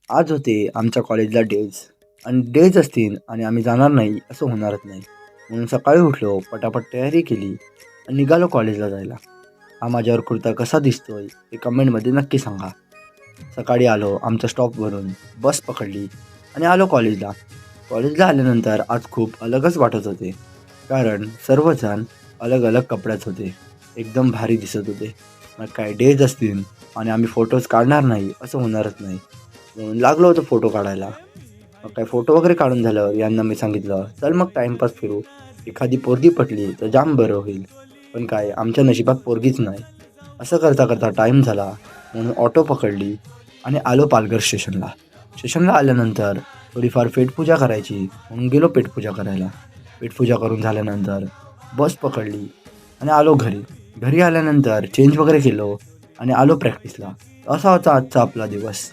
आज होते आमच्या कॉलेजला डेज आणि डेज असतील आणि आम्ही जाणार नाही असं होणारच नाही. म्हणून सकाळी उठलो, पटापट तयारी केली आणि निघालो कॉलेजला जायला. हा माझ्यावर कुर्ता कसा दिसतोय ते कमेंटमध्ये नक्की सांगा. सकाळी आलो आमच्या स्टॉपवरून, बस पकडली आणि आलो कॉलेजला. कॉलेजला आल्यानंतर आज खूप अलगच वाटत होते. कारण सर्वजण अलग अलग कपड्यात होते. एकदम भारी दिसत होते. मग काय डेज असतील आणि आम्ही फोटोज काढणार नाही असं होणारच नाही. म्हणून लागलो होतो फोटो काढायला. मग काय फोटो वगैरे काढून झाल्यावर यांना मी सांगितलं, "चल मग टाईमपास फिरू. एखादी पोरगी पटली तर जाम बरं होईल." पण काय आमच्या नशिबात पोरगीच नाही. असं करता करता टाईम झाला म्हणून ऑटो पकडली आणि आलो पालघर स्टेशनला. स्टेशनला आल्यानंतर थोडीफार पेटपूजा करायची म्हणून गेलो पेटपूजा करायला. पेटपूजा करून झाल्यानंतर बस पकडली आणि आलो घरी. घरी आल्यानंतर चेंज वगैरे केलो आणि आलो प्रॅक्टिसला. असा होता आजचा आपला दिवस.